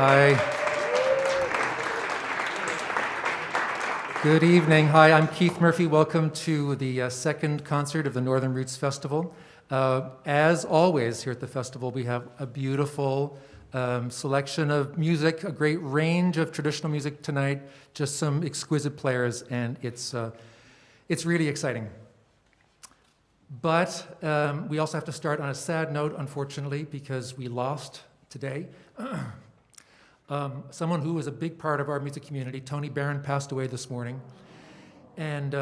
Hi. Good evening. Hi, I'm Keith Murphy. Welcome to the second concert of the Northern Roots Festival. As always, here at the festival, we have a beautiful selection of music, a great range of traditional music tonight, just some exquisite players, and it's really exciting. But we also have to start on a sad note, unfortunately, because we lost today someone who was a big part of our music community. Tony Barron passed away this morning. And,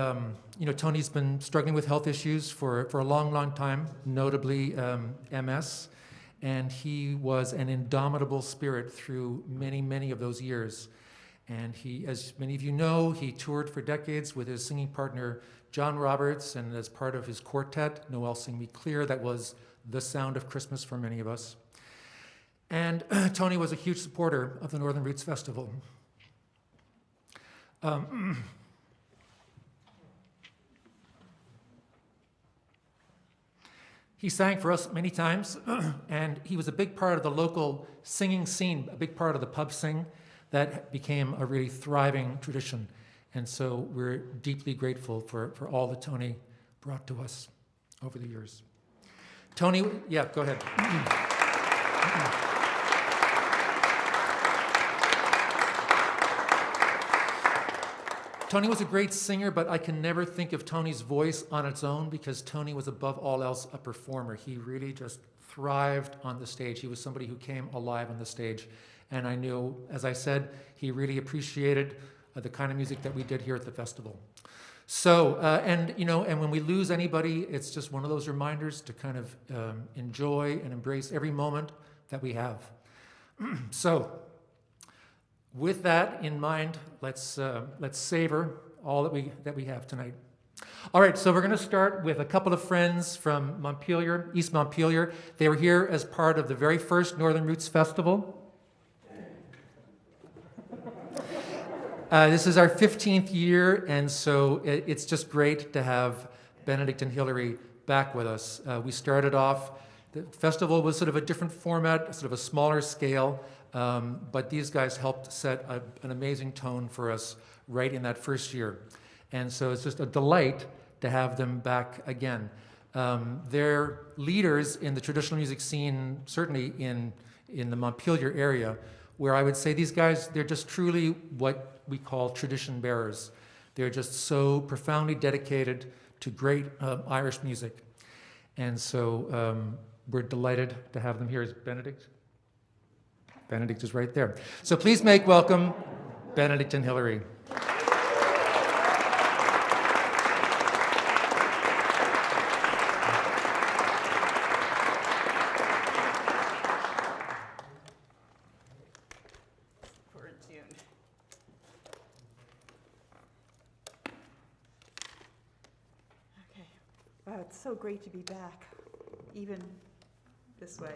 Tony's been struggling with health issues for a long, long time, notably MS. And he was an indomitable spirit through many, many of those years. And he, as many of you know, he toured for decades with his singing partner, John Roberts, and as part of his quartet, Noel Sing Me Clear, that was the sound of Christmas for many of us. And Tony was a huge supporter of the Northern Roots Festival. He sang for us many times, and he was a big part of the local singing scene, a big part of the pub sing that became a really thriving tradition. And so we're deeply grateful for all that Tony brought to us over the years. Tony, yeah, go ahead. Tony was a great singer, but I can never think of Tony's voice on its own because Tony was above all else a performer. He really just thrived on the stage. He was somebody who came alive on the stage. And I knew, as I said, he really appreciated the kind of music that we did here at the festival. So, and when we lose anybody, it's just one of those reminders to kind of enjoy and embrace every moment that we have. So, with that in mind, let's savor all that we have tonight. All right, so we're going to start with a couple of friends from Montpelier, East Montpelier. They were here as part of the very first Northern Roots Festival. This is our 15th year, and so it's just great to have Benedict and Hilari back with us. We started off, the festival was sort of a different format, sort of a smaller scale, but these guys helped set an amazing tone for us right in that first year. And so it's just a delight to have them back again. They're leaders in the traditional music scene, certainly in the Montpelier area, where I would say these guys, they're just truly what we call tradition bearers. They're just so profoundly dedicated to great Irish music. And so we're delighted to have them here. Is Benedict? Benedict is right there. So please make welcome Benedict and Hilari. It's so great to be back, even this way.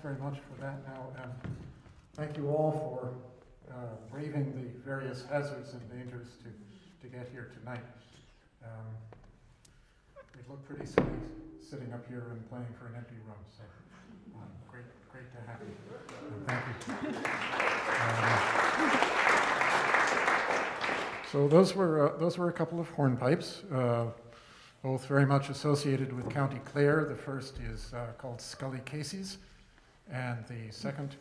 very much for that now, and thank you all for braving the various hazards and dangers to get here tonight. It looked pretty silly sitting up here and playing for an empty room, so great to have you. And thank you. So those were a couple of hornpipes, both very much associated with County Clare. The first is called Scully Casey's, and the second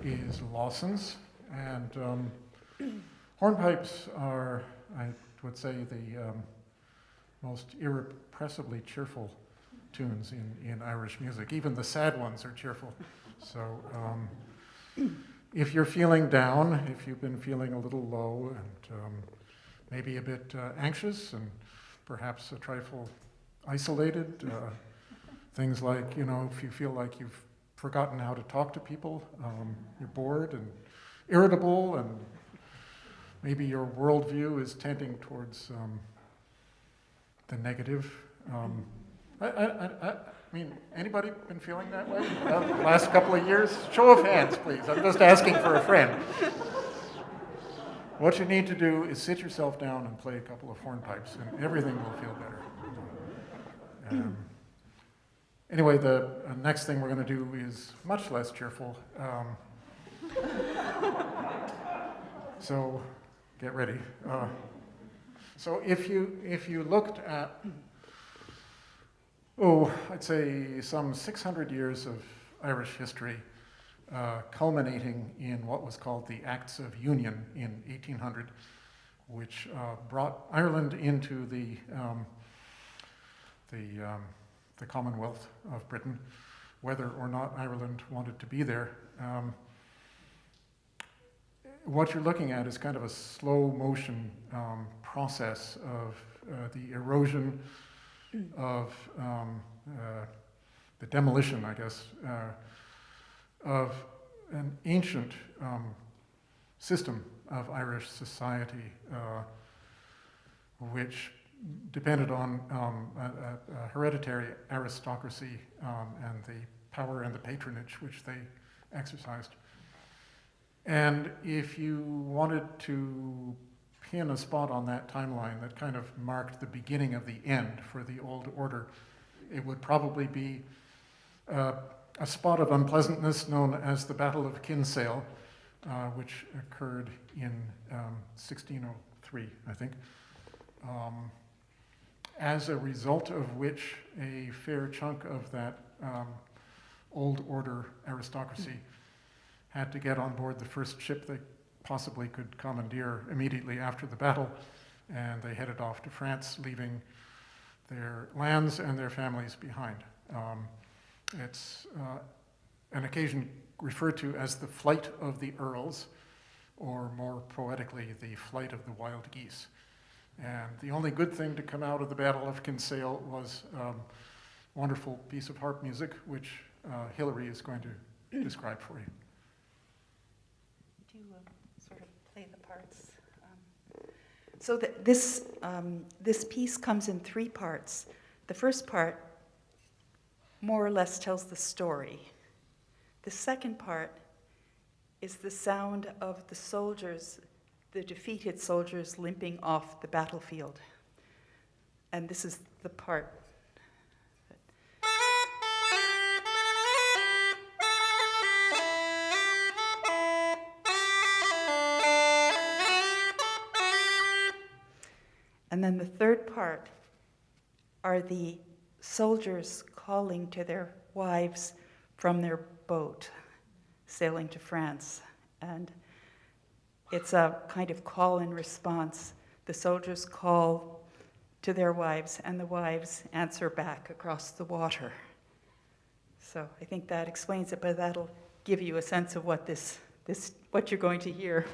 is Lawson's. And hornpipes are, I would say, the most irrepressibly cheerful tunes in Irish music. Even the sad ones are cheerful. So if you're feeling down, if you've been feeling a little low and maybe a bit anxious and perhaps a trifle isolated, things like, if you feel like you've forgotten how to talk to people, you're bored and irritable, and maybe your worldview is tending towards the negative. I mean, anybody been feeling that way the last couple of years? Show of hands, please. I'm just asking for a friend. What you need to do is sit yourself down and play a couple of hornpipes, and everything will feel better. Anyway, the next thing we're going to do is much less cheerful. So get ready. So if you looked at, I'd say some 600 years of Irish history, culminating in what was called the Acts of Union in 1800, which brought Ireland into the Commonwealth of Britain, whether or not Ireland wanted to be there. What you're looking at is kind of a slow motion process of the erosion of the demolition, I guess, of an ancient system of Irish society, which depended on a hereditary aristocracy and the power and the patronage which they exercised. And if you wanted to pin a spot on that timeline that kind of marked the beginning of the end for the old order, it would probably be a spot of unpleasantness known as the Battle of Kinsale, which occurred in 1603, I think, as a result of which a fair chunk of that old order aristocracy had to get on board the first ship they possibly could commandeer immediately after the battle, and they headed off to France, leaving their lands and their families behind. It's an occasion referred to as the flight of the earls, or more poetically, the flight of the wild geese. And the only good thing to come out of the Battle of Kinsale was a wonderful piece of harp music, which Hilari is going to describe for you. Do you sort of play the parts? So this piece comes in 3 parts. The first part more or less tells the story. The second part is the sound of the soldiers, the defeated soldiers limping off the battlefield. And this is the part. And then the third part are the soldiers calling to their wives from their boat, sailing to France. And it's a kind of call and response. The soldiers call to their wives, and the wives answer back across the water. So I think that explains it, but that'll give you a sense of what what you're going to hear.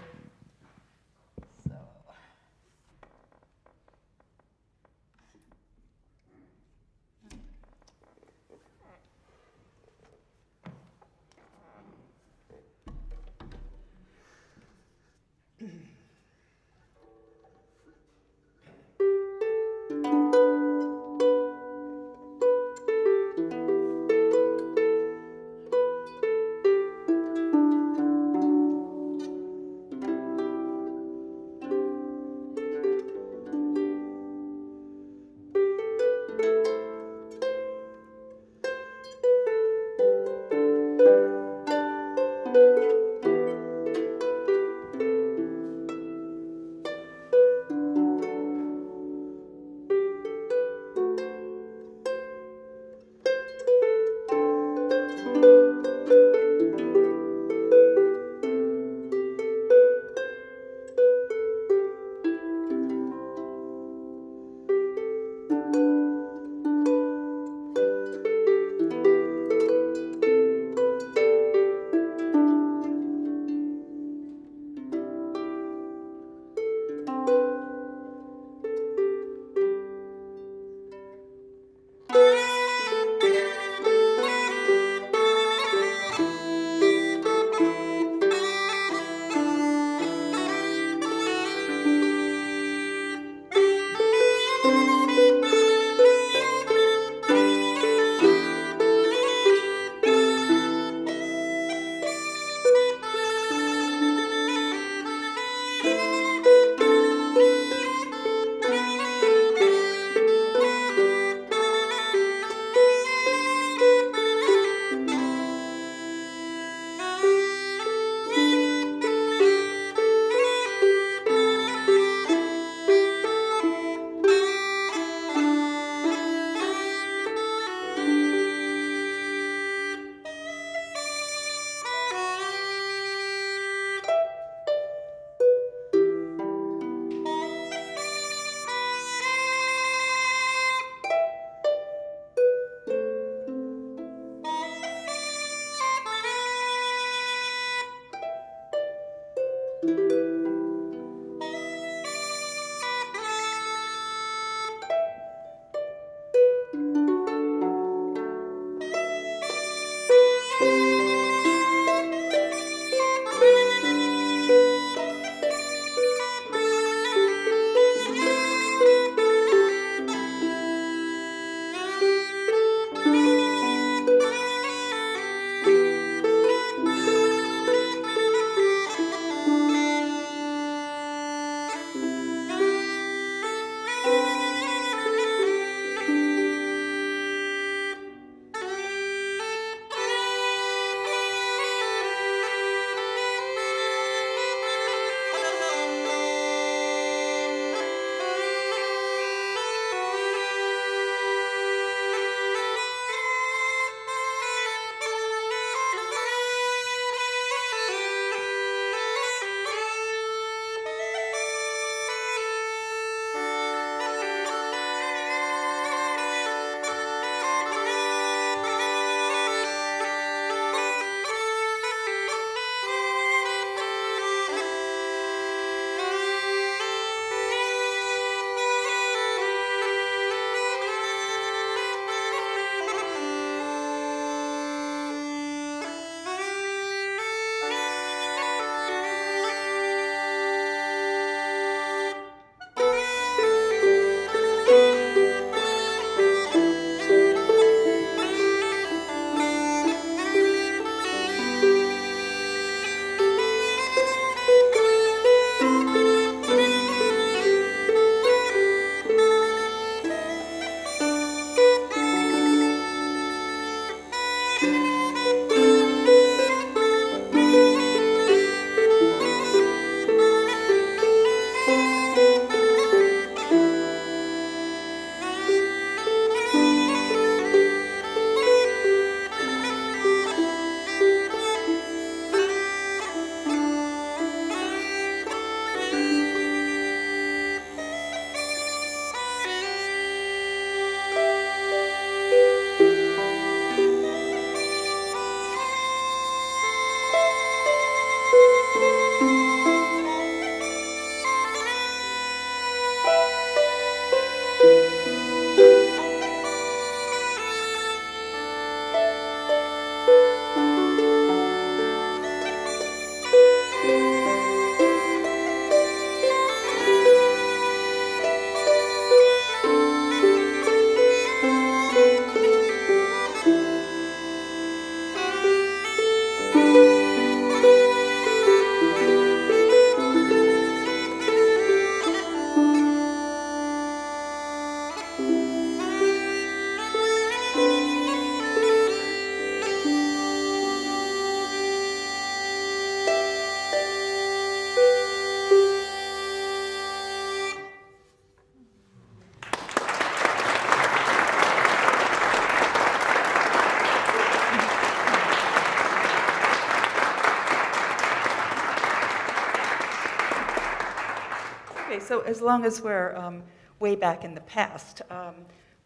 Okay, so as long as we're way back in the past,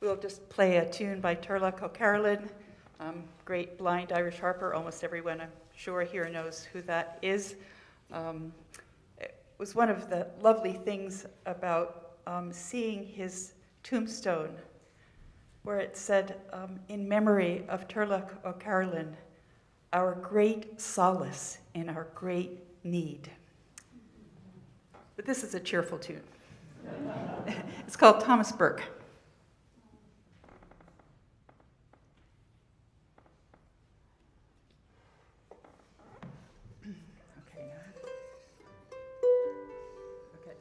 we'll just play a tune by Turlough O'Carolan, great blind Irish harper. Almost everyone, I'm sure, here knows who that is. It was one of the lovely things about seeing his tombstone, where it said, in memory of Turlough O'Carolan, our great solace in our great need. But this is a cheerful tune. It's called Thomas Burke. Okay. Okay.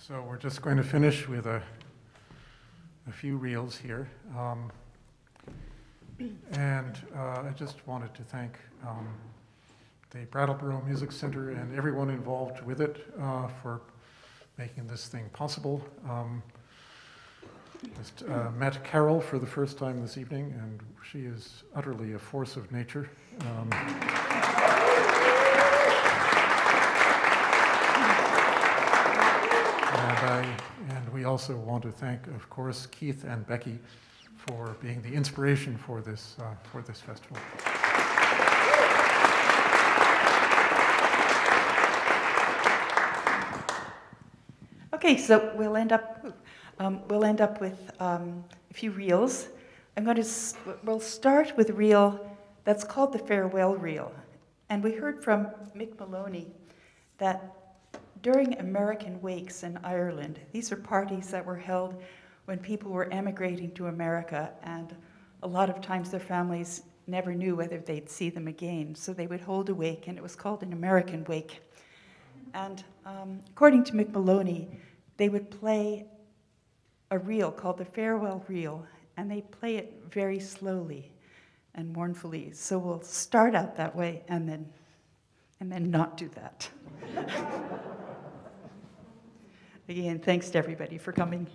So we're just going to finish with a few reels here. I just wanted to thank the Brattleboro Music Center and everyone involved with it for making this thing possible. Just met Carol for the first time this evening, and she is utterly a force of nature. And we also want to thank, of course, Keith and Becky for being the inspiration for this festival. Okay, so we'll end up with a few reels. We'll start with a reel that's called the Farewell Reel, and we heard from Mick Maloney that during American wakes in Ireland, these are parties that were held when people were emigrating to America, and a lot of times their families never knew whether they'd see them again, so they would hold a wake, and it was called an American wake. And according to Mick Maloney, they would play a reel called the Farewell Reel, and they play it very slowly and mournfully. So we'll start out that way and then not do that. Again, thanks to everybody for coming.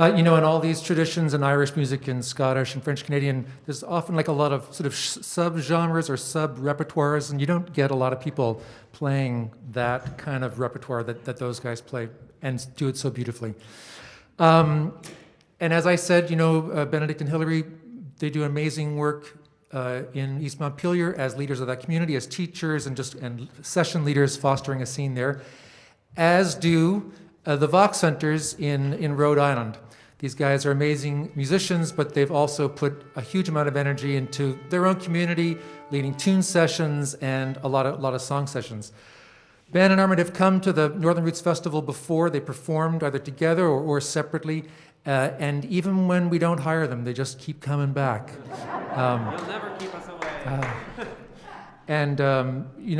In all these traditions in Irish music and Scottish and French Canadian, there's often like a lot of sort of sub-genres or sub-repertoires, and you don't get a lot of people playing that kind of repertoire that those guys play and do it so beautifully. And as I said, Benedict and Hilari, they do amazing work in East Montpelier as leaders of that community, as teachers and session leaders fostering a scene there, as do the Vox Hunters in Rhode Island. These guys are amazing musicians, but they've also put a huge amount of energy into their own community, leading tune sessions and a lot of song sessions. Ben and Armand have come to the Northern Roots Festival before. They performed either together or separately, and even when we don't hire them, they just keep coming back. You'll never keep us away.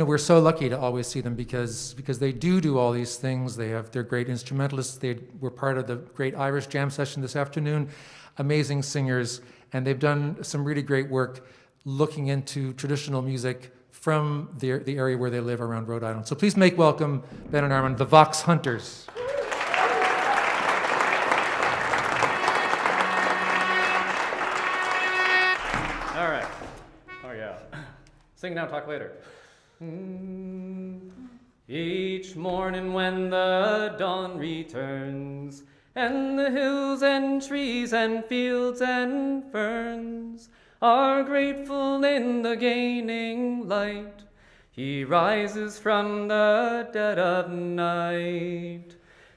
We're so lucky to always see them because they do all these things. They're great instrumentalists. They were part of the great Irish jam session this afternoon. Amazing singers, and they've done some really great work looking into traditional music from the area where they live around Rhode Island. So please make welcome Ben and Armand, the Vox Hunters. All right. Oh, yeah. Sing now, talk later. Each morning when the dawn returns, and the hills and trees and fields and ferns are grateful in the gaining light, he rises from the dead of night.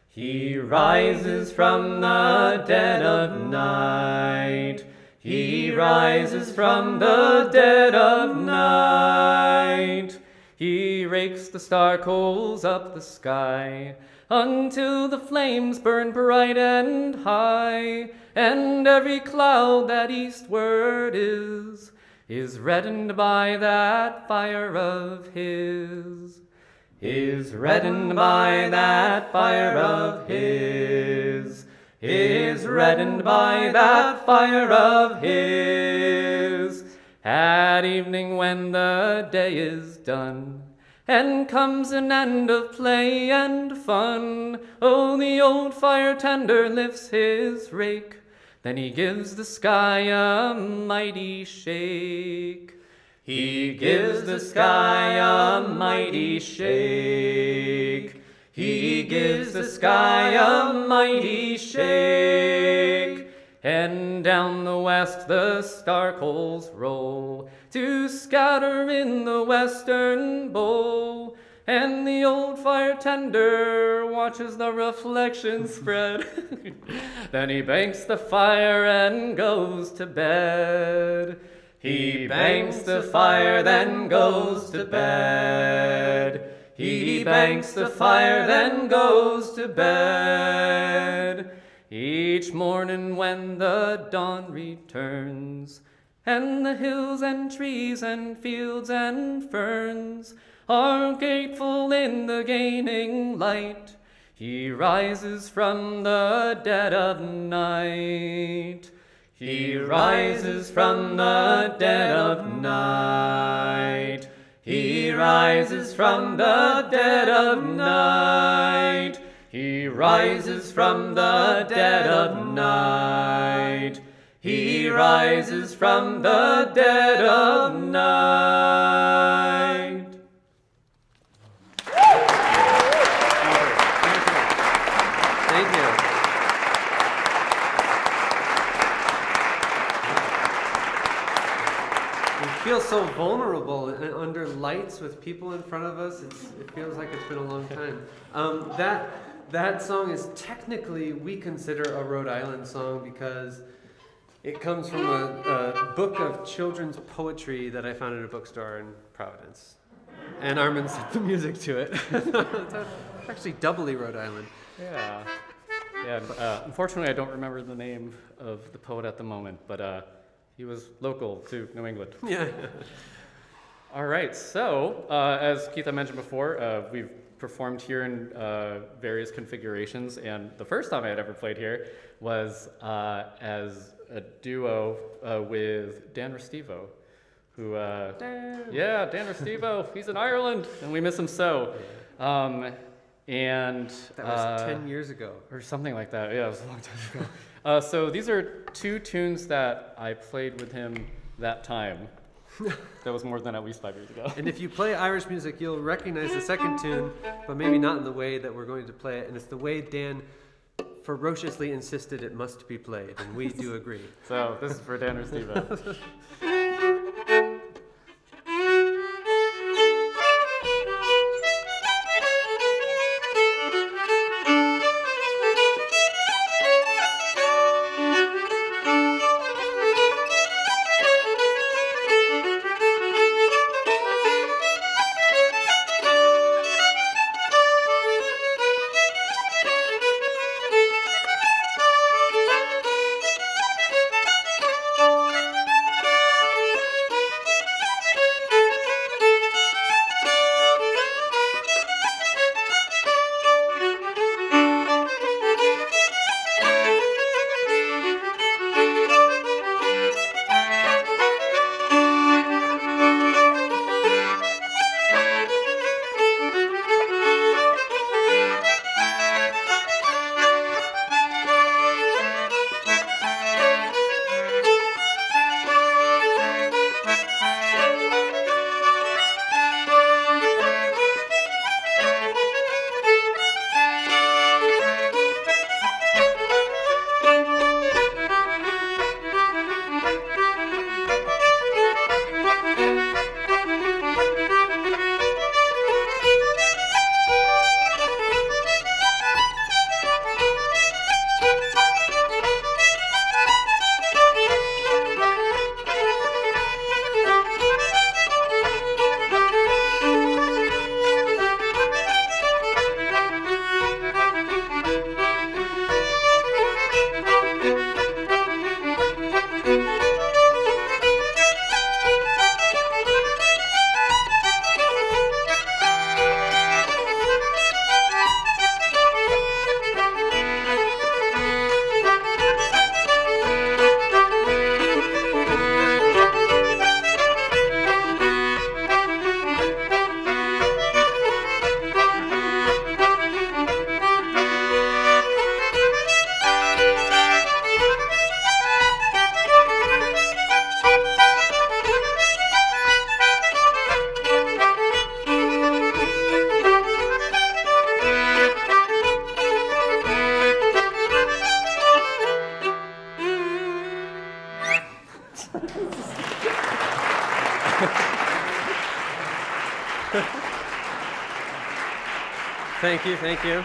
He rises from the dead of night. He rises from the dead of night. He rakes the star coals up the sky until the flames burn bright and high, and every cloud that eastward is reddened by that fire of his. Is reddened by that fire of his. Is reddened by that fire of his. At evening when the day is done, and comes an end of play and fun, oh, the old fire tender lifts his rake, then he gives the sky a mighty shake. He gives the sky a mighty shake. He gives the sky a mighty shake. And down the west the star coals roll to scatter in the western bowl, and the old fire tender watches the reflection spread. Then he banks the fire and goes to bed. He banks the fire, then goes to bed. He banks the fire, then goes to bed. Each morning when the dawn returns, and the hills and trees and fields and ferns are grateful in the gaining light, he rises from the dead of night. He rises from the dead of night. He rises from the dead of night. He rises from the dead of night. He rises from the dead of night. Thank you. We feel so vulnerable under lights with people in front of us. It feels like it's been a long time. That song is technically, we consider a Rhode Island song because it comes from a book of children's poetry that I found in a bookstore in Providence. And Armand set the music to it. It's actually doubly Rhode Island. Yeah. Unfortunately, I don't remember the name of the poet at the moment, but he was local to New England. Yeah. All right. So, as Keith had mentioned before, we've performed here in various configurations, and the first time I had ever played here was as a duo with Dan Restivo, who Dan Restivo, he's in Ireland, and we miss him so. And that was 10 years ago. or something like that. Yeah, it was a long time ago. So these are two tunes that I played with him that time. That was more than at least 5 years ago. And if you play Irish music, you'll recognize the second tune, but maybe not in the way that we're going to play it. And it's the way Dan ferociously insisted it must be played, and we do agree. So this is for Dan or Steve. Thank you.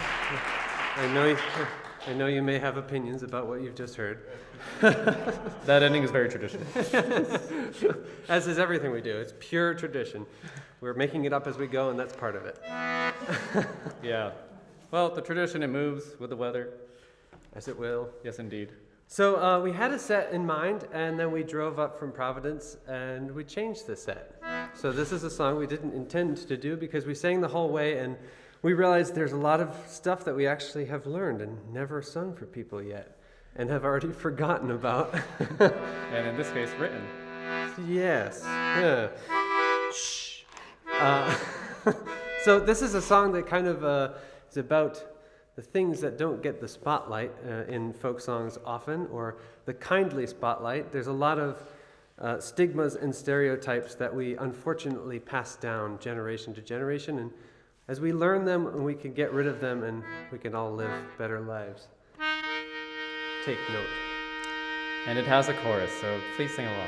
I know you may have opinions about what you've just heard. That ending is very traditional. As is everything we do. It's pure tradition. We're making it up as we go, and that's part of it. Yeah. Well, the tradition, it moves with the weather. As it will. Yes, indeed. So we had a set in mind, and then we drove up from Providence, and we changed the set. So this is a song we didn't intend to do because we sang the whole way, and we realized there's a lot of stuff that we actually have learned and never sung for people yet, and have already forgotten about. And in this case, written. Yes. Yeah. Shh. So this is a song that kind of is about the things that don't get the spotlight in folk songs often, or the kindly spotlight. There's a lot of stigmas and stereotypes that we unfortunately pass down generation to generation, and as we learn them, we can get rid of them, and we can all live better lives. Take note. And it has a chorus, so please sing along.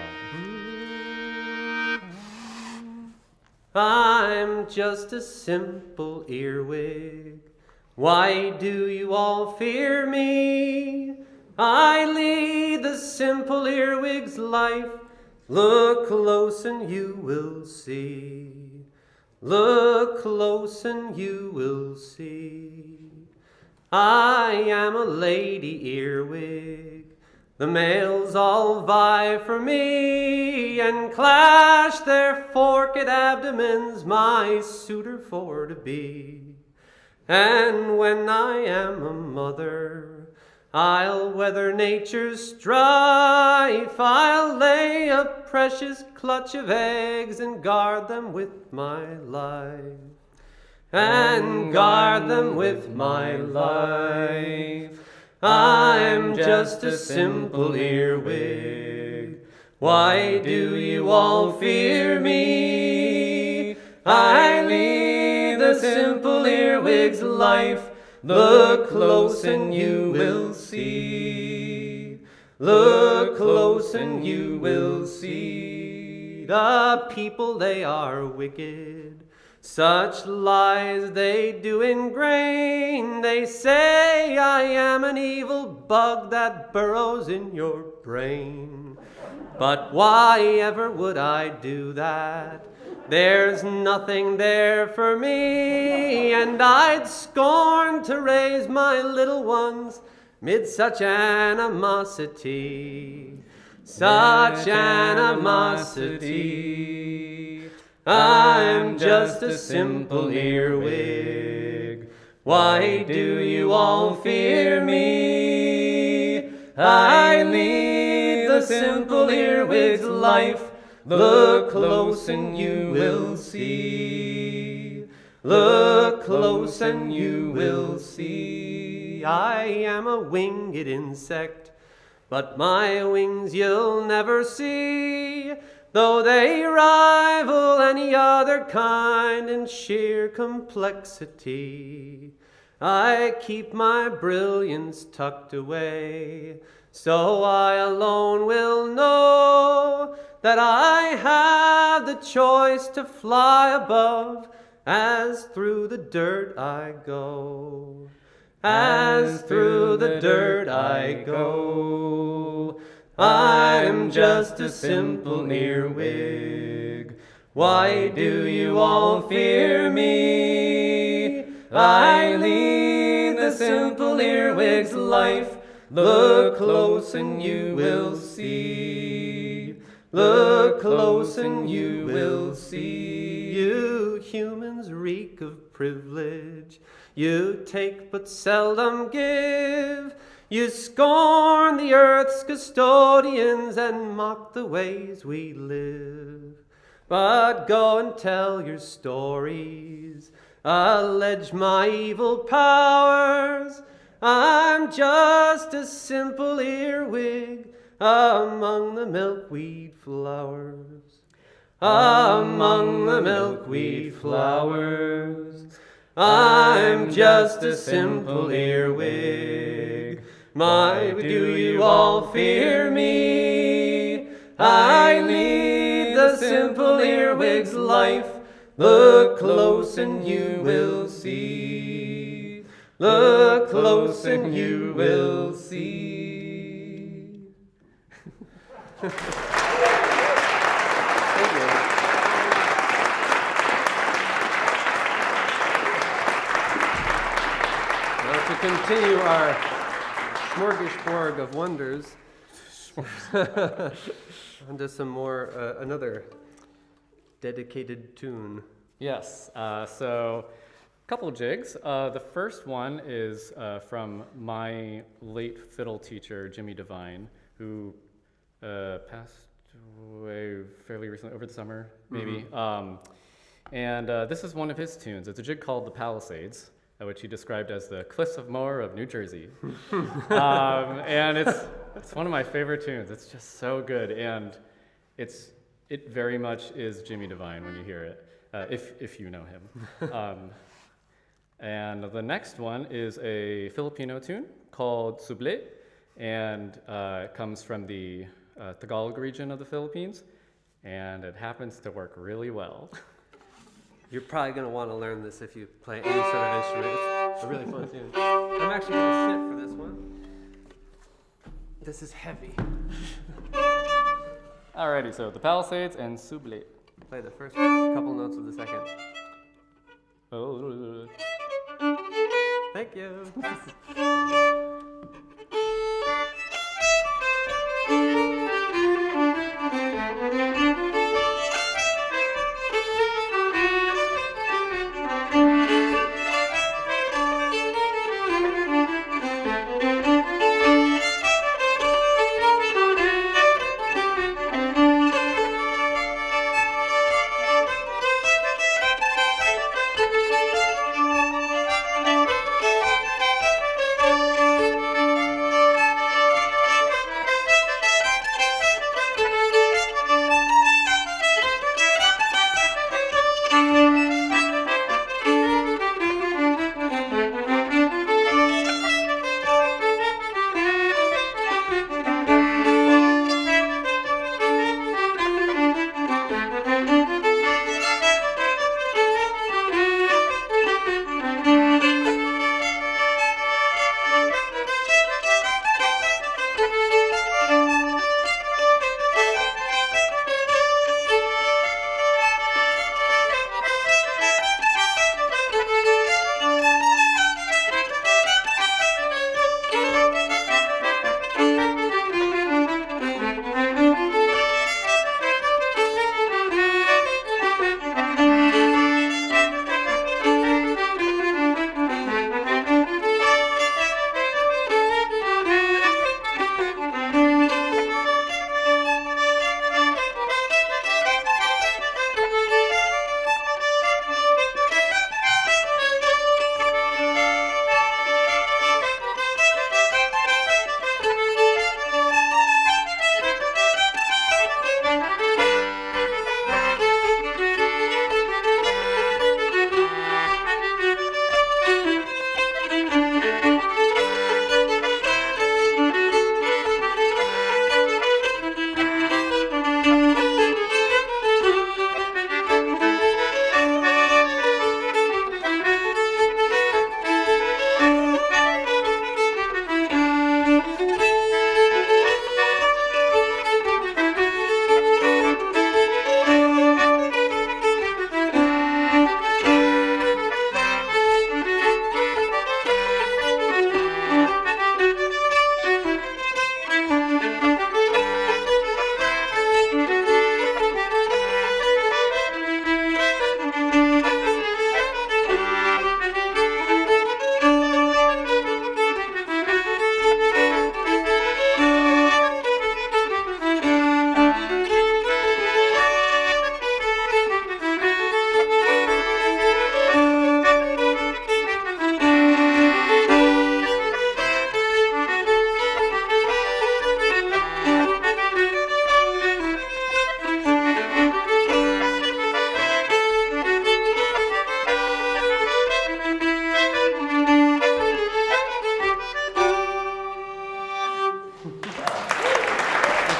I'm just a simple earwig. Why do you all fear me? I lead the simple earwig's life. Look close and you will see. Look close and you will see. I am a lady earwig. The males all vie for me and clash their forked abdomens, my suitor for to be. And when I am a mother, I'll weather nature's strife. I'll lay a precious clutch of eggs and guard them with my life. And guard them with my life. I'm just a simple earwig. Why do you all fear me? I lead the simple earwig's life. Look close and you will see. Look close and you will see. The people, they are wicked. Such lies they do ingrain. They say I am an evil bug that burrows in your brain. But why ever would I do that? There's nothing there for me, and I'd scorn to raise my little ones mid such animosity. Such animosity. I'm just a simple earwig. Why do you all fear me? I lead the simple earwig's life. Look close and you will see. Look close and you will see. I am a winged insect, but my wings you'll never see, though they rival any other kind in sheer complexity. I keep my brilliance tucked away, so I alone will know that I have the choice to fly above as through the dirt I go. As through the dirt I go. I'm just a simple earwig. Why do you all fear me? I lead the simple earwig's life. Look close and you will see. Look close and you will see. You humans reek of privilege. You take but seldom give. You scorn the earth's custodians and mock the ways we live. But go and tell your stories. Allege my evil powers. I'm just a simple earwig among the milkweed flowers. Among the milkweed flowers. I'm just a simple earwig. My, do you all fear me? I lead the simple earwig's life. Look close and you will see. Look close and you will see. Thank you. Now to continue our smorgasbord of wonders, onto some more, another dedicated tune. Yes, so a couple jigs. The first one is from my late fiddle teacher, Jimmy Devine, who passed away fairly recently, over the summer, maybe. Mm-hmm. And this is one of his tunes. It's a jig called The Palisades, which he described as the Cliffs of Moher of New Jersey. And it's one of my favorite tunes. It's just so good, and it very much is Jimmy Devine when you hear it, if you know him. And the next one is a Filipino tune called Suble, and it comes from the Tagalog region of the Philippines, and it happens to work really well. You're probably going to want to learn this if you play any sort of instrument. It's a really fun tune. I'm actually going to sit for this one. This is heavy. Alrighty, so The Palisades and Suble. Play the first couple notes of the second. Oh. Thank you.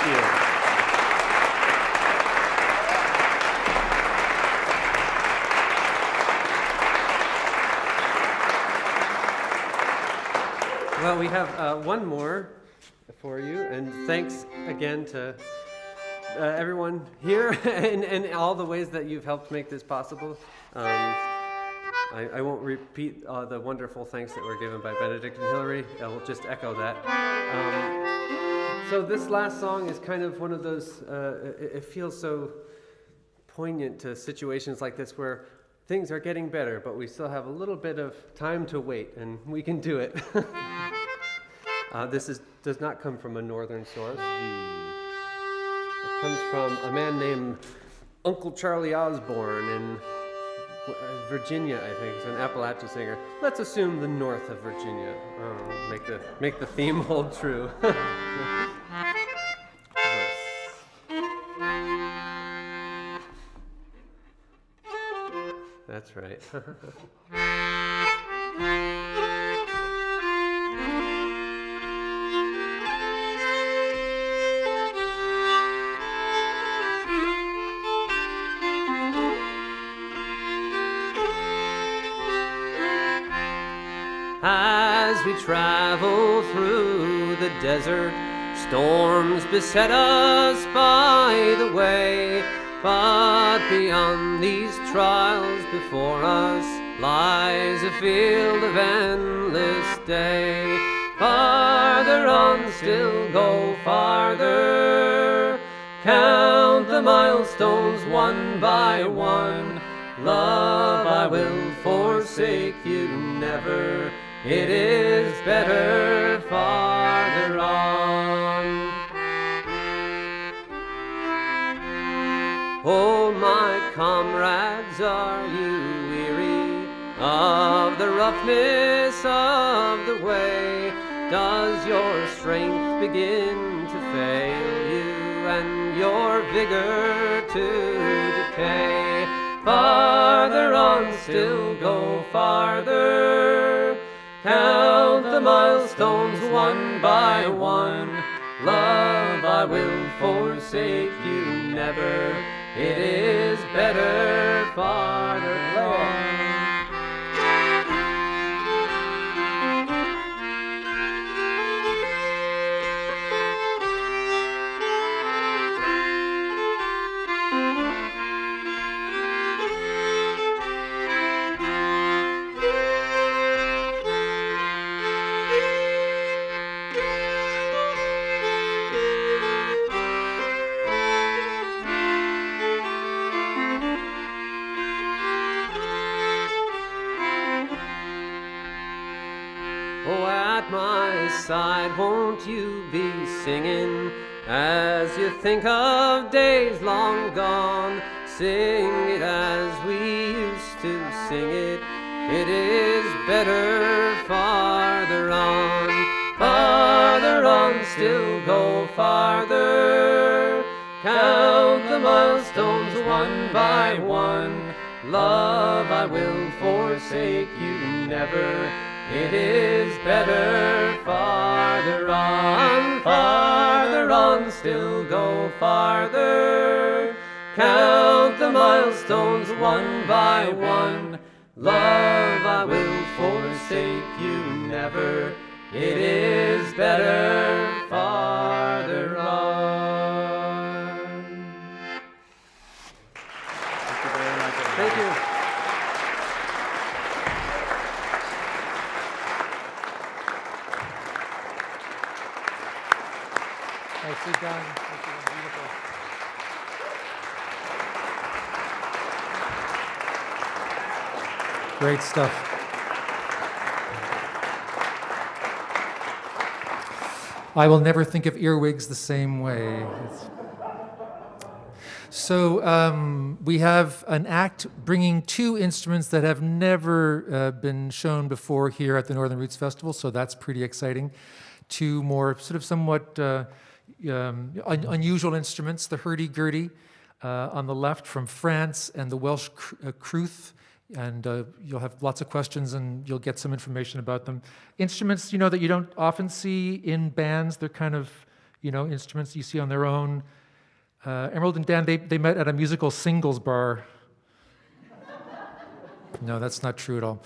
you. Well, we have one more for you, and thanks again to everyone here and all the ways that you've helped make this possible. I won't repeat the wonderful thanks that were given by Benedict and Hilari. I will just echo that. So this last song is kind of one of those, it feels so poignant to situations like this where things are getting better, but we still have a little bit of time to wait, and we can do it. This does not come from a northern source. It comes from a man named Uncle Charlie Osborne in Virginia, I think. He's an Appalachia singer. Let's assume the north of Virginia. Make the theme hold true. That's right. As we travel through the desert, storms beset us by the way. But beyond these trials before us lies a field of endless day. Farther on, still go farther. Count the milestones one by one. Love, I will forsake you never. It is better farther on. Oh, my comrades, are you weary of the roughness of the way? Does your strength begin to fail you and your vigor to decay? Farther on, still go farther. Count the milestones one by one. Love, I will forsake you never. It is better farther on. Side, won't you be singing as you think of days long gone? Sing it as we used to sing it. It is better farther on. Farther on, still go farther. Count the milestones one by one. Love, I will forsake you never. It is better farther on, still go farther. Count the milestones one by one. Love, I will forsake you never. It is better farther on. Thank you very much. Thank you. Nicely done. Beautiful. Great stuff. I will never think of earwigs the same way. So we have an act bringing two instruments that have never been shown before here at the Northern Roots Festival, so that's pretty exciting. Two more sort of somewhat unusual instruments, the Hurdy Gurdy on the left from France and the Welsh Crwth, and you'll have lots of questions and you'll get some information about them. Instruments, that you don't often see in bands. They're kind of, instruments you see on their own. Emerald and Dan, they met at a musical singles bar. No, that's not true at all.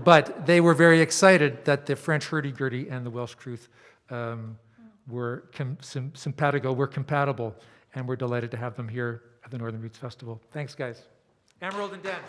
But they were very excited that the French Hurdy Gurdy and the Welsh Crwth were simpatico, were compatible, and we're delighted to have them here at the Northern Roots Festival. Thanks, guys. Emerald and Dan.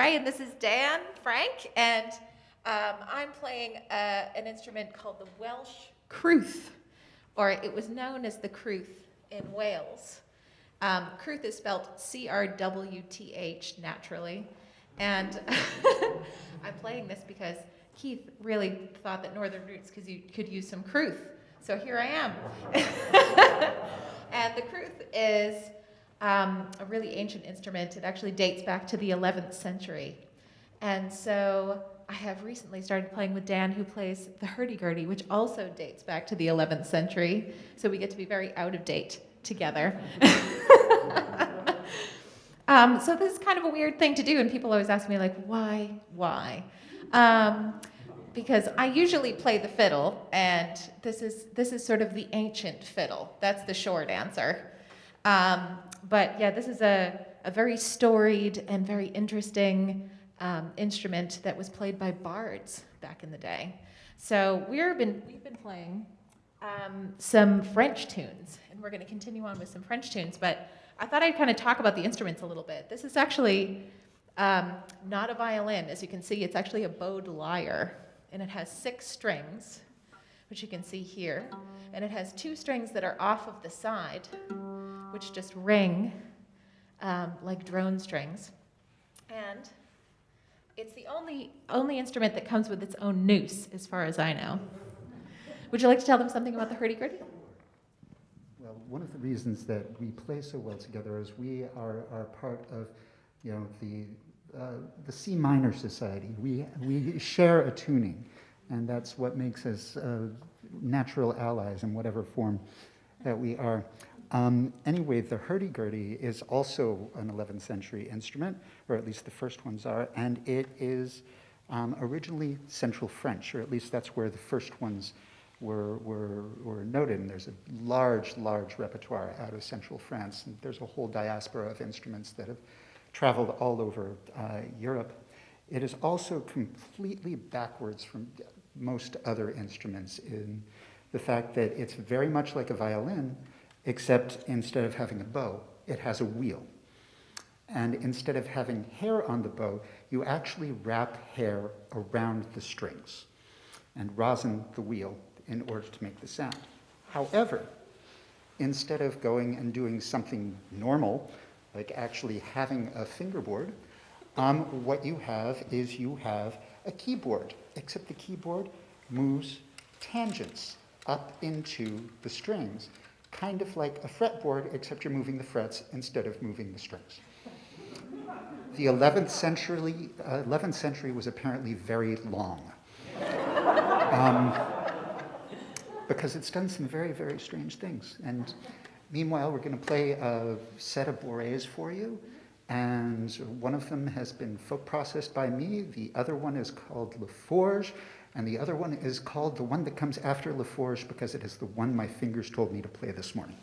And this is Dan Frank, and I'm playing an instrument called the Welsh Crwth, or it was known as the Crwth in Wales. Crwth is spelled C-R-W-T-H naturally, and I'm playing this because Keith really thought that Northern Roots could use some Crwth, so here I am. And the Crwth is a really ancient instrument. It actually dates back to the 11th century. And so I have recently started playing with Dan, who plays the hurdy-gurdy, which also dates back to the 11th century. So we get to be very out of date together. So this is kind of a weird thing to do, and people always ask me, like, why? Because I usually play the fiddle, and this is sort of the ancient fiddle. That's the short answer. But yeah, this is a very storied and very interesting instrument that was played by bards back in the day. So we've been playing some French tunes, and we're going to continue on with some French tunes. But I thought I'd kind of talk about the instruments a little bit. This is actually not a violin. As you can see, it's actually a bowed lyre, and it has 6 strings, which you can see here, and it has 2 strings that are off of the side, which just ring like drone strings. And it's the only instrument that comes with its own noose, as far as I know. Would you like to tell them something about the hurdy-gurdy? Well, one of the reasons that we play so well together is we are part of, the C minor society. We share a tuning, and that's what makes us natural allies in whatever form that we are. Anyway, the hurdy-gurdy is also an 11th century instrument, or at least the first ones are, and it is originally Central French, or at least that's where the first ones were noted. And there's a large repertoire out of Central France, and there's a whole diaspora of instruments that have traveled all over Europe. It is also completely backwards from most other instruments in the fact that it's very much like a violin, except instead of having a bow, it has a wheel. And instead of having hair on the bow, you actually wrap hair around the strings and rosin the wheel in order to make the sound. However, instead of going and doing something normal, like actually having a fingerboard, what you have is you have a keyboard, except the keyboard moves tangents up into the strings, kind of like a fretboard, except you're moving the frets instead of moving the strings. The 11th century was apparently very long, because it's done some very, very strange things. And meanwhile, we're going to play a set of bourrées for you, and one of them has been folk processed by me, the other one is called La Forge, and the other one is called the one that comes after La Forge because it is the one my fingers told me to play this morning.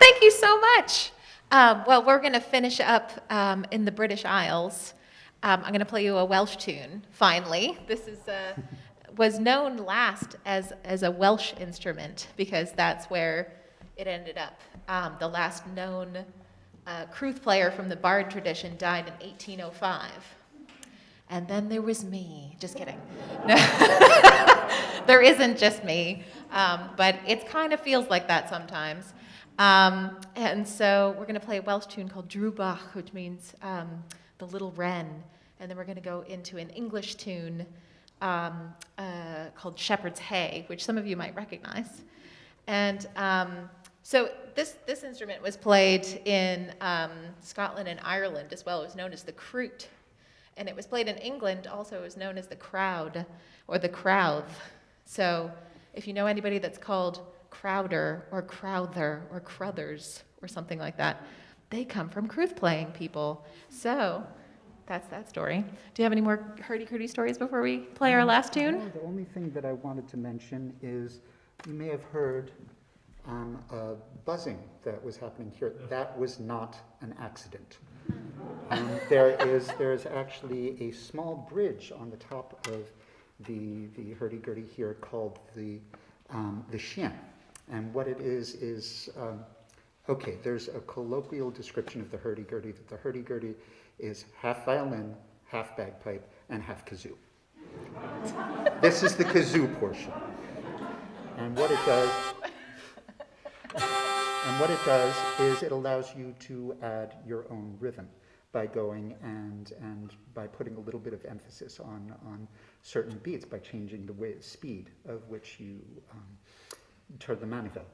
Thank you so much. Well, we're going to finish up in the British Isles. I'm going to play you a Welsh tune, finally. This is was known last as a Welsh instrument because that's where it ended up. The last known Crwth player from the bard tradition died in 1805. And then there was me. Just kidding. No. There isn't just me, but it kind of feels like that sometimes. And so we're going to play a Welsh tune called Drwbach, which means the little wren. And then we're going to go into an English tune called Shepherd's Hay, which some of you might recognize. And so this instrument was played in Scotland and Ireland as well. It was known as the crwth. And it was played in England, also it was known as the crowd or the crowth. So if you know anybody that's called Crowder or Crowther or Cruthers or something like that, they come from Crwth playing people. So that's that story. Do you have any more hurdy-gurdy stories before we play our last tune? No, the only thing that I wanted to mention is you may have heard a buzzing that was happening here. That was not an accident. There is actually a small bridge on the top of the hurdy-gurdy here called the chien. And what it is okay, there's a colloquial description of the hurdy-gurdy, that the hurdy-gurdy is half violin, half bagpipe, and half kazoo. This is the kazoo portion. And what it does is it allows you to add your own rhythm by going and by putting a little bit of emphasis on certain beats, by changing the speed of which you turn the manivelle.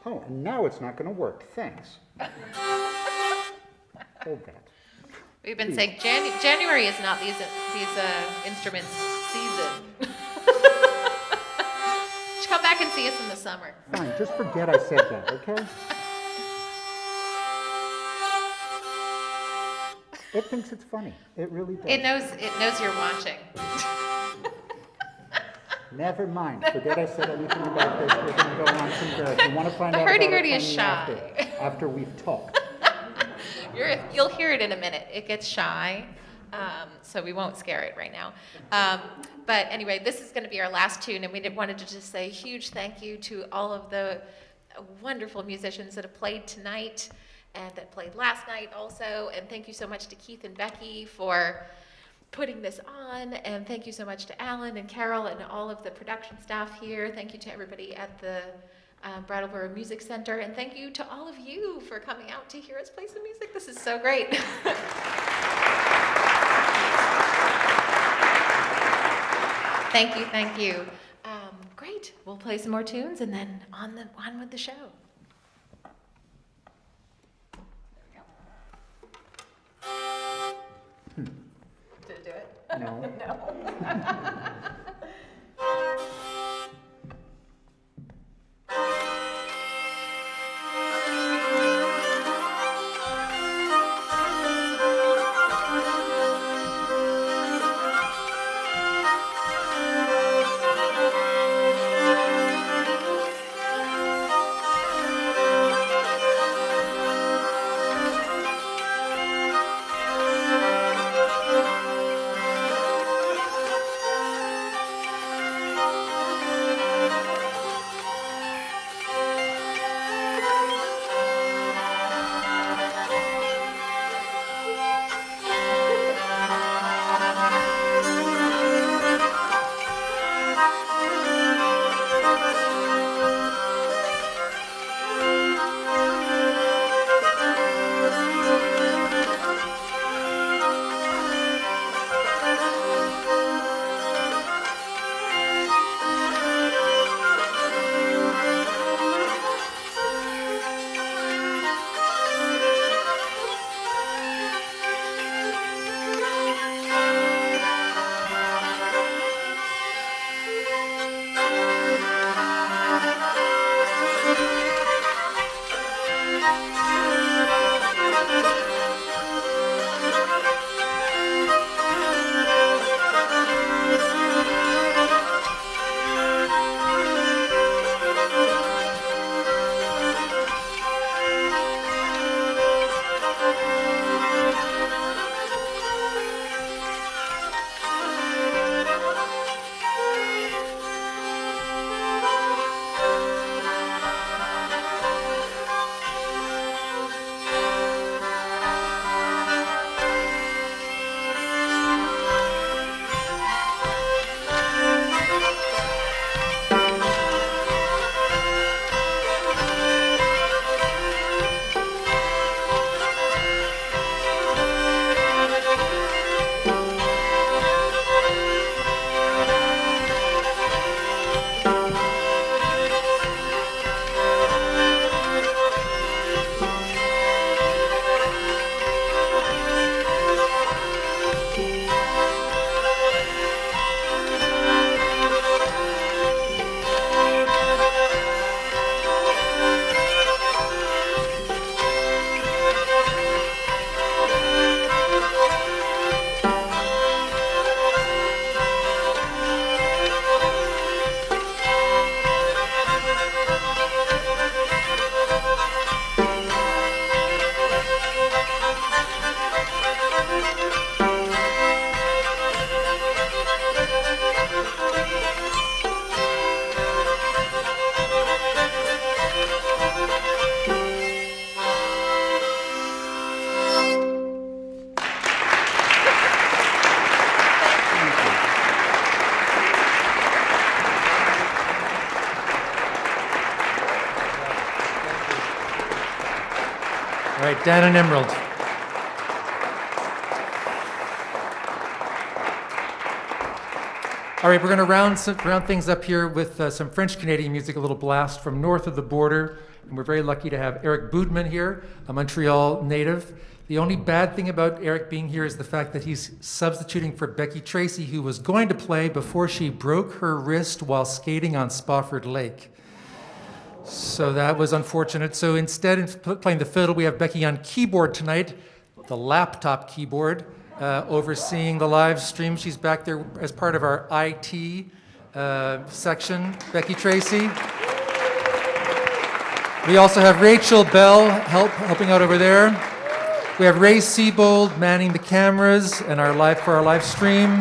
Oh, and now it's not going to work. Thanks. Hold that. We've been saying January is not these instruments' season. Come back and see us in the summer. Fine, just forget I said that, okay? It thinks it's funny. It really does. It knows you're watching. Never mind. Forget I said anything about this. We're going to go on from there. If you want to find The out about hurdy-gurdy it, is find me shy. after we've talked. You'll hear it in a minute. It gets shy, so we won't scare it right now. But anyway, this is going to be our last tune, and we wanted to just say a huge thank you to all of the wonderful musicians that have played tonight and that played last night also. And thank you so much to Keith and Becky for putting this on, and thank you so much to Alan and Carol and all of the production staff here. Thank you to everybody at the Brattleboro Music Center, and thank you to all of you for coming out to hear us play some music. This is so great. Thank you. Great. We'll play some more tunes and then on with the show. Did it do it? No. No. All right, Dan and Emerald. All right, we're going to round things up here with some French-Canadian music, a little blast from north of the border. And we're very lucky to have Eric Boodman here, a Montreal native. The only bad thing about Eric being here is the fact that he's substituting for Becky Tracy, who was going to play before she broke her wrist while skating on Spofford Lake. So that was unfortunate. So instead of playing the fiddle, we have Becky on keyboard tonight, the laptop keyboard, overseeing the live stream. She's back there as part of our IT section. Becky Tracy. We also have Rachel Bell helping out over there. We have Ray Siebold manning the cameras and our live stream,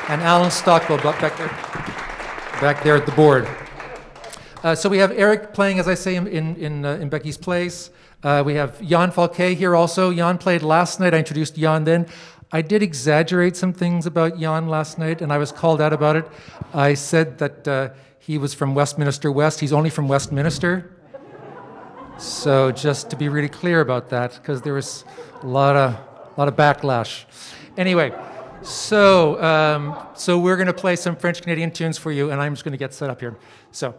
and Alan Stockwell back there at the board. So we have Eric playing, as I say, in Becky's place. We have Yann Falquet here also. Yann played last night. I introduced Yann then. I did exaggerate some things about Yann last night, and I was called out about it. I said that he was from Westminster West. He's only from Westminster. So just to be really clear about that, because there was a lot of backlash. Anyway, so we're going to play some French Canadian tunes for you, and I'm just going to get set up here. So.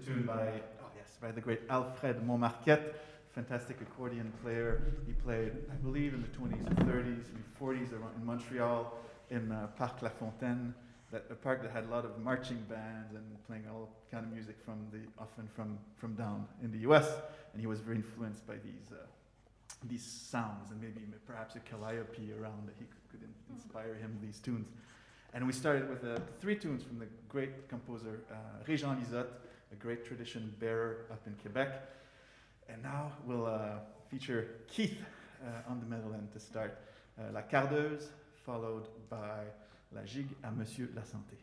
tune by, by the great Alfred Montmarquette, fantastic accordion player. He played, I believe, in the 20s and 30s, and 40s around in Montreal, in Parc La Fontaine, a park that had a lot of marching bands and playing all kind of music often from down in the U.S. And he was very influenced by these sounds, and maybe perhaps a calliope around that he could inspire him, these tunes. And we started with 3 tunes from the great composer Régent Lisotte, a great tradition bearer up in Quebec. And now we'll feature Keith on the mandolin to start. La Cardeuse, followed by La Gigue à Monsieur la Santé.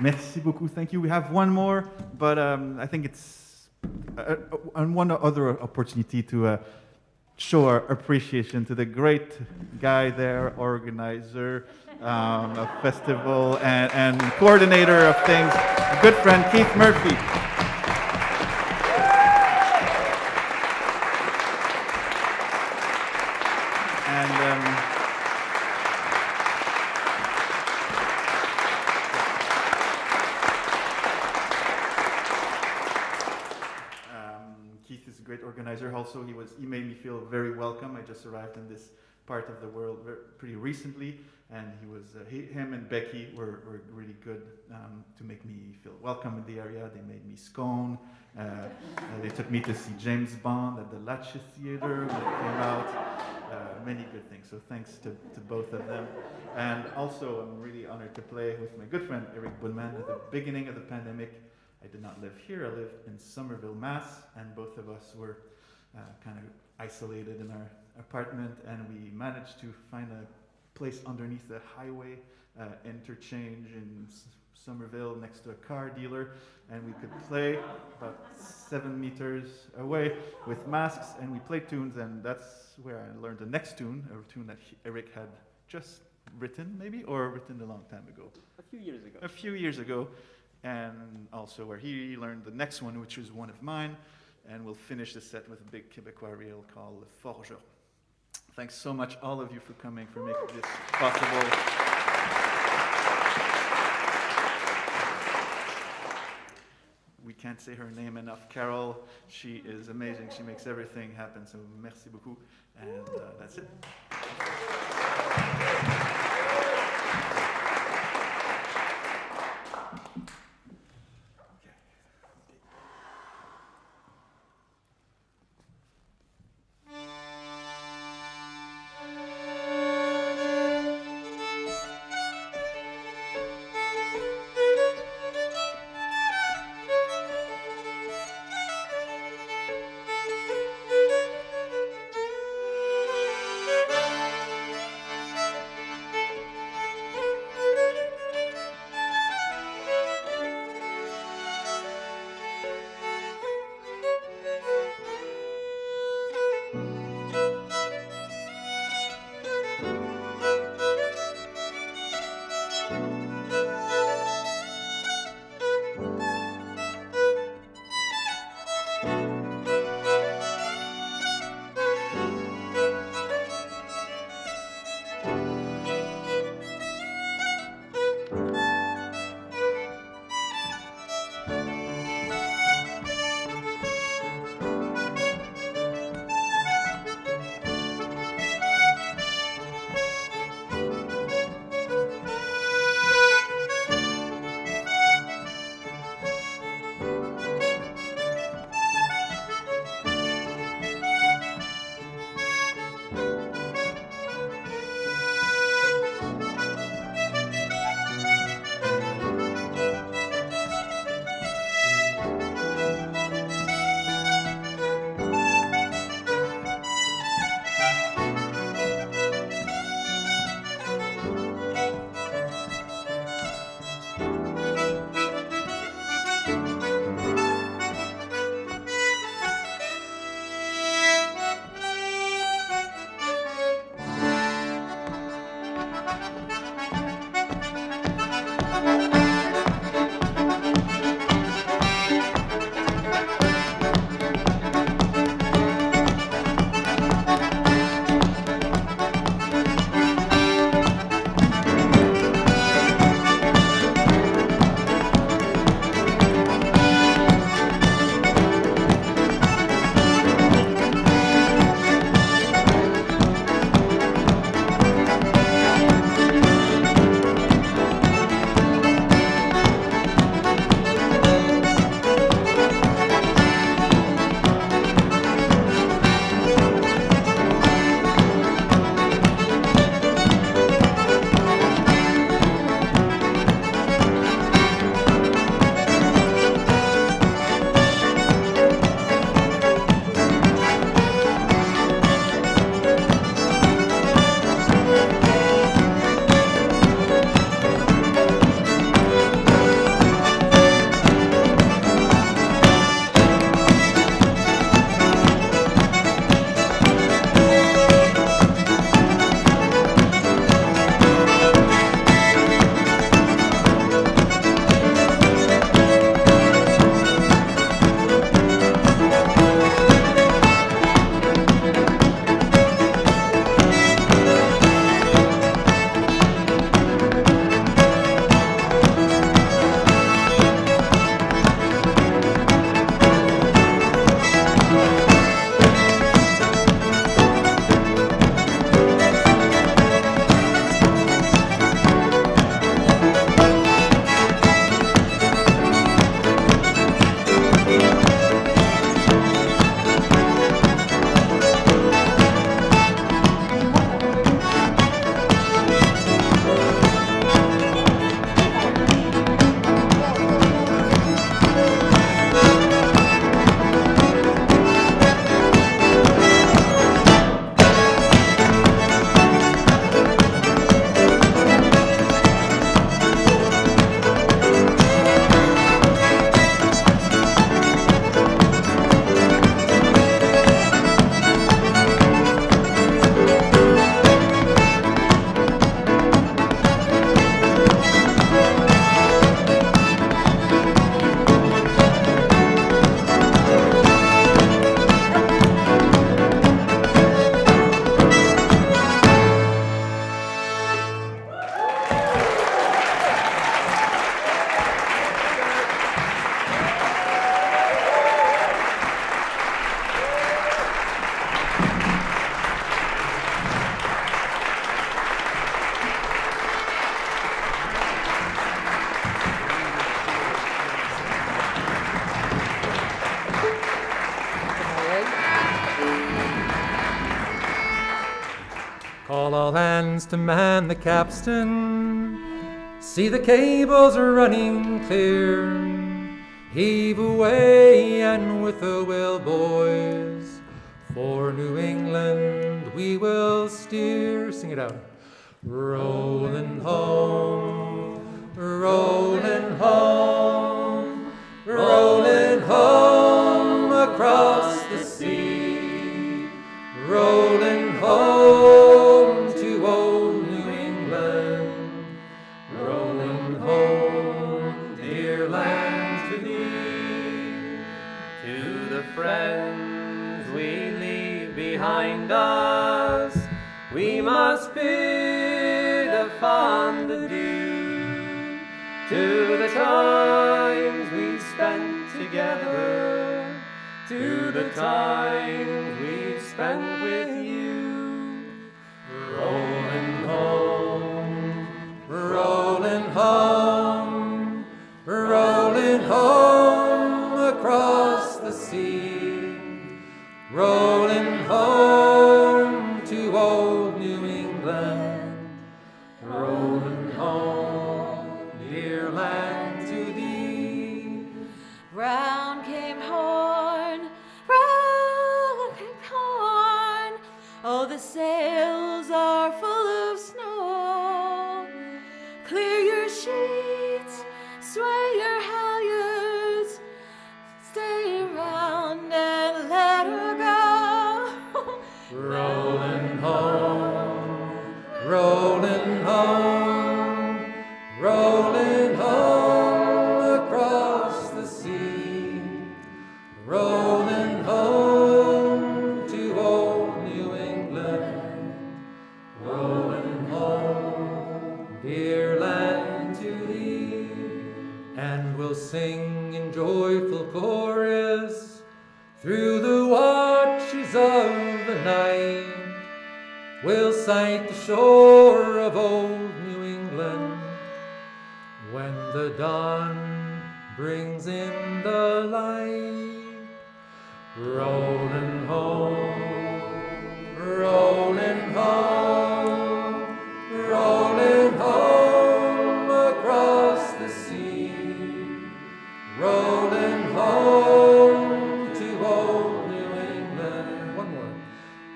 Merci beaucoup. Thank you. We have one more, but I think it's one other opportunity to show our appreciation to the great guy there, organizer of festival and coordinator of things, a good friend, Keith Murphy. And Keith is a great organizer. Also, he made me feel very welcome. I just arrived in this part of the world pretty recently, and him and Becky were really good to make me feel welcome in the area. They made me scone. They took me to see James Bond at the Latches Theater when it came out. Many good things. So thanks to both of them. And also, I'm really honored to play with my good friend Eric Boodman. At the beginning of the pandemic, I did not live here. I lived in Somerville, Mass, and both of us were kind of isolated in our apartment, and we managed to find a place underneath the highway interchange in Somerville next to a car dealer, and we could play about 7 meters away with masks, and we played tunes, and that's where I learned the next tune, a tune that Eric had just written, maybe, or written a long time ago. A few years ago. A few years ago, and also where he learned the next one, which is one of mine, and we'll finish the set with a big Quebecois reel called Le Forgeron. Thanks so much, all of you, for coming, for making this possible. We can't say her name enough, Carol. She is amazing. She makes everything happen. So merci beaucoup. And that's it. Call all hands to man the capstan. See the cables are running clear. Heave away and with a will, boys. For New England we will steer. Sing it out. Rolling home, rolling home, rolling home across the sea. Rolling home to old New England. Rolling home, dear land to thee. To the friends we leave behind us, we must bid a fond adieu. To the times we've spent together, to the times we've spent with you. Rolling home, rolling home, rolling home across the sea. Rolling home to old New England. Rolling home, dear land to thee. Round came Horn, round came Horn. Oh, the sails are full of snow. Clear your sheets, sway your halyards. Stay around and let her go. Rolling home, rolling home, rolling home across the sea. Rolling home to old New England. Rolling home, dear land to thee. And we'll sing in joyful chorus through the watches of the night. We'll sight the shore of old New England when the dawn brings in the light. Rolling home, rolling home, rolling home across the sea. Rolling home to old New England. One more.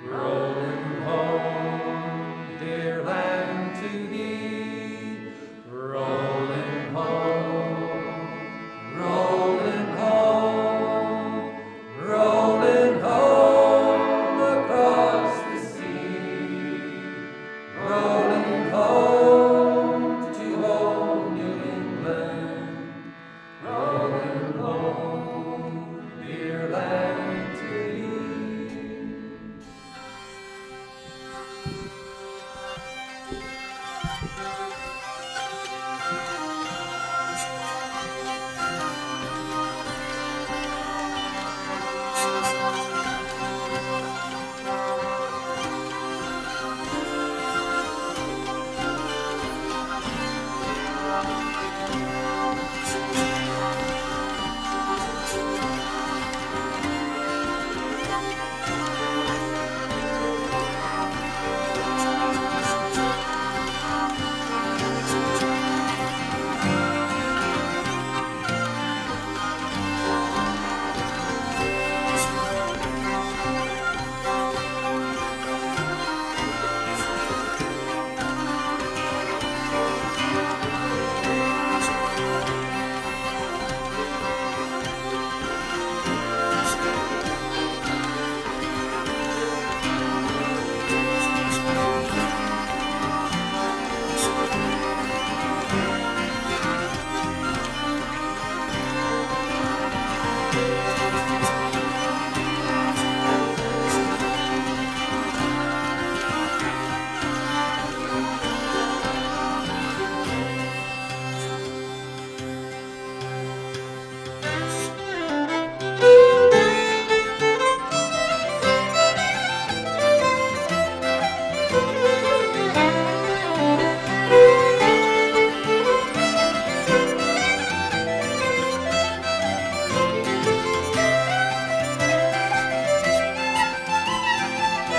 Rolling home, dear land to thee. Rolling home, rolling home, rolling home across the sea. Rolling home to old New England. Rolling home, dear land to thee.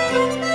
Thank you.